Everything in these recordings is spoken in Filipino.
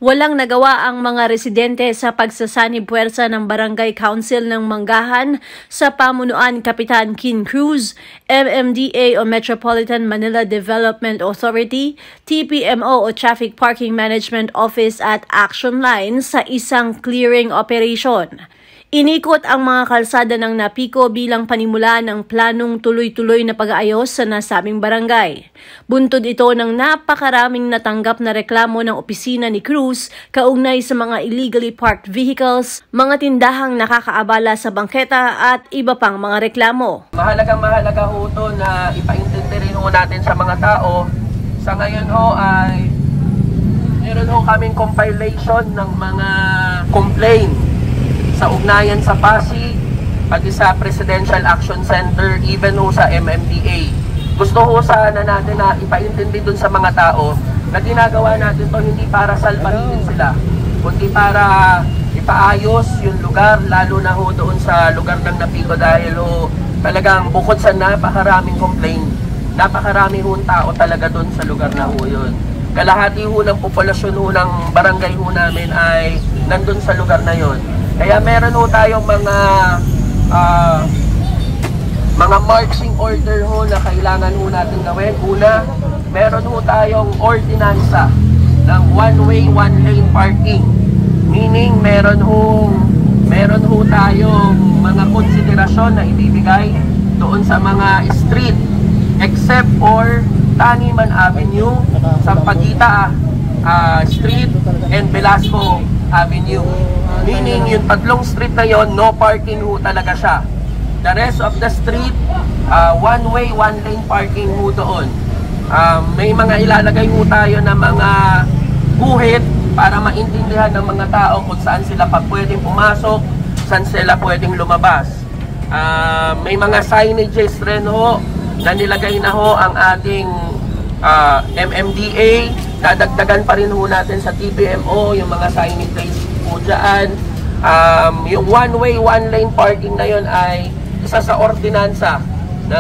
Walang nagawa ang mga residente sa pagsasanib puwersa ng Barangay Council ng Manggahan sa pamunuan Kapitan Kin Cruz, MMDA o Metropolitan Manila Development Authority, TPMO o Traffic Parking Management Office at Action Line sa isang clearing operation. Inikot ang mga kalsada ng Napico bilang panimula ng planong tuloy-tuloy na pag-aayos sa nasabing barangay. Buntod ito ng napakaraming natanggap na reklamo ng opisina ni Cruz kaugnay sa mga illegally parked vehicles, mga tindahang nakakaabala sa bangketa at iba pang mga reklamo. Mahalaga ho ito na ipaintindi rin ho natin sa mga tao. Sa ngayon ho ay meron ho kaming compilation ng mga complaint sa ugnayan sa Pasig, pati sa Presidential Action Center, even ho sa MMDA. Gusto ho sana natin na ipaintindi dun sa mga tao na ginagawa natin to hindi para salparin sila, kundi para ipaayos yung lugar, lalo na ho doon sa lugar ng Napico dahil ho talagang bukod sa napakaraming complaint, napakarami ho tao talaga doon sa lugar na ho yun. Kalahati ho ng populasyon ho ng barangay ho namin ay nandun sa lugar na yun. Kaya meron ho tayong mga marching order ho na kailangan ho natin gawin. Una, meron ho tayong ordinansa ng one-way, one-lane parking. Meaning, meron ho tayong mga konsiderasyon na ibibigay doon sa mga street except for Taniman Avenue, Sampaguita Street, and Velasco Avenue. Meaning, yung tatlong street na yon, no parking ho talaga siya. The rest of the street, one-way, one-lane parking ho doon. May mga ilalagay ho tayo na mga guhit para maintindihan ng mga tao kung saan sila pwedeng pumasok, saan sila pwedeng lumabas. May mga signages rin ho na nilagay na ho ang ating MMDA. Dadagdagan pa rin ho natin sa TPMO yung mga signages po dyan. Yung one-way, one-lane parking na yon ay isa sa ordinansa na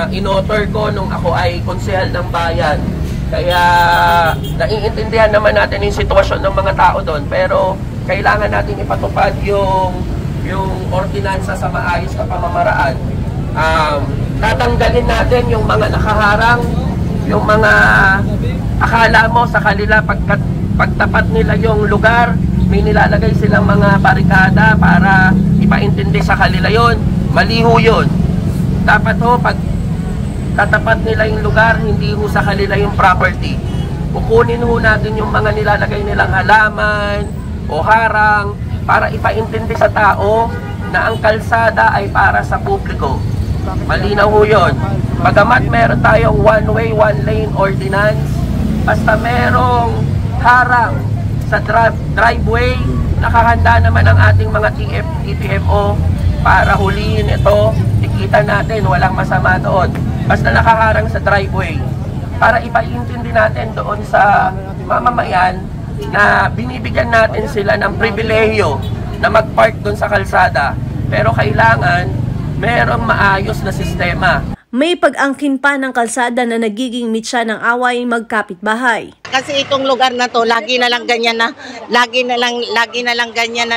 in-author ko nung ako ay konsehal ng bayan. Kaya naiintindihan naman natin yung sitwasyon ng mga tao doon, pero kailangan natin ipatupad yung ordinansa sa maayos na pamamaraan. Tatanggalin natin yung mga nakaharang, yung mga akala mo sa kanila pagtapat nila yung lugar, may nilalagay silang mga barikada para ipaintindi sa kanila yon. Mali ho yun. Dapat ho, pag tatapat nila yung lugar, hindi ho sa kanila yung property. Kukunin ho natin yung mga nilalagay nilang halaman o harang para ipaintindi sa tao na ang kalsada ay para sa publiko. Malinaw ho yun. Bagamat meron tayong one-way, one-lane ordinance, basta merong harang sa driveway, nakahanda naman ang ating mga TPMO para huliin ito. Ikita natin, walang masama doon. Basta nakaharang sa driveway. Para ipaintindi natin doon sa mamamayan na binibigyan natin sila ng pribilehiyo na mag-park doon sa kalsada. Pero kailangan merong maayos na sistema. May pag-angkin pa ng kalsada na nagiging mitsa ng away magkapitbahay. Kasi itong lugar na to, lagi na lang ganyan na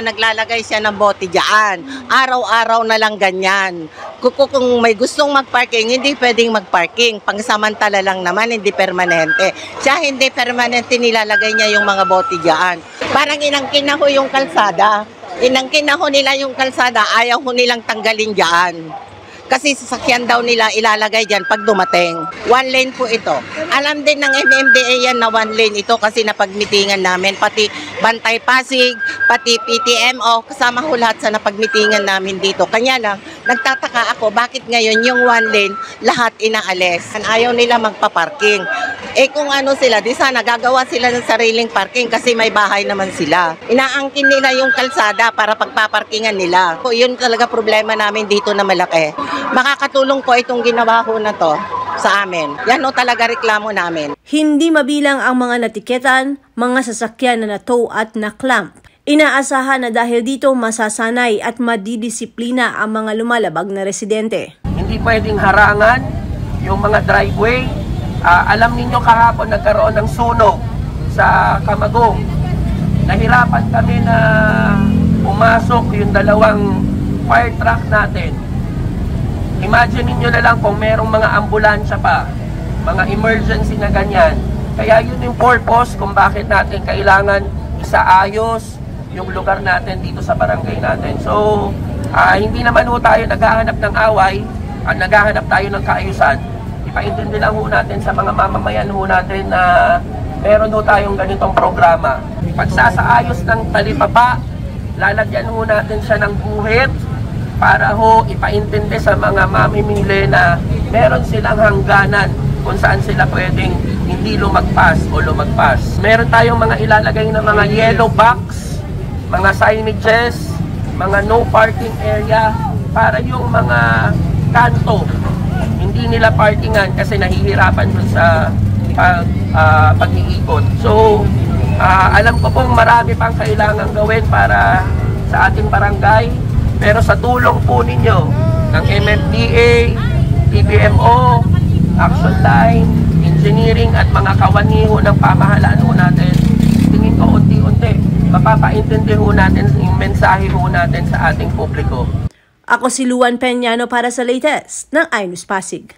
naglalagay siya ng bote diyan. Araw-araw na lang ganyan. Kung may gustong magparking, hindi pwedeng magparking. Pangsamantala lang naman, hindi permanente. Siya hindi permanente, nilalagay niya yung mga bote diyan. Parang inangkin na ho yung kalsada. Inangkin na ho nila yung kalsada, ayaw ho nilang tanggalin diyan. Kasi sasakyan daw nila ilalagay dyan pag dumating. One lane po ito. Alam din ng MMDA yan na one lane ito kasi napagmitingan namin. Pati Bantay Pasig, pati PTMO, kasama ko lahat sa napagmitingan namin dito. Kanya lang, nagtataka ako bakit ngayon yung one lane lahat inaalis. Ayaw nila magpaparking. Kung ano sila, di sana gagawa sila ng sariling parking kasi may bahay naman sila. Inaangkin nila yung kalsada para pagpaparkingan nila. Yun talaga problema namin dito na malaki. Makakatulong po itong ginawa ko na to sa amin. Yan o talaga reklamo namin. Hindi mabilang ang mga natiketan, mga sasakyan na na-tow at na-clamp. Inaasahan na dahil dito masasanay at madidisiplina ang mga lumalabag na residente. Hindi pwedeng harangan yung mga driveway. Alam ninyo kahapon nagkaroon ng sunog sa Camagong. nahirapan kami na pumasok yung dalawang fire truck natin. Imagine niyo na lang kung merong mga ambulansya pa, mga emergency na ganyan. Kaya yun yung purpose kung bakit natin kailangan isaayos yung lugar natin dito sa barangay natin. So, hindi naman ho tayo naghahanap ng away, naghahanap tayo ng kaayusan. Ipaintindi lang ho natin sa mga mamamayan ho natin na meron ho tayong ganitong programa. Pagsasaayos ng talipapa, lalagyan ho natin siya ng guhit para ho ipaintindi sa mga mamimili na meron silang hangganan kung saan sila pwedeng hindi lumagpas o lumagpas. Meron tayong mga ilalagay na mga yellow box, mga signages, mga no parking area para yung mga kanto hindi nila parkingan kasi nahihirapan dun sa pag-iikot. So, alam ko pong marami pang kailangan gawin para sa ating barangay, pero sa tulong po ninyo ng MMDA, PBMO, Action Line, Engineering at mga kawani ho ng pamahalaan ho natin, tingin ko unti-unti mapapaintindi ho natin yung mensahe ho natin sa ating publiko. Ako si Luan Peñano para sa latest ng iNews Pasig.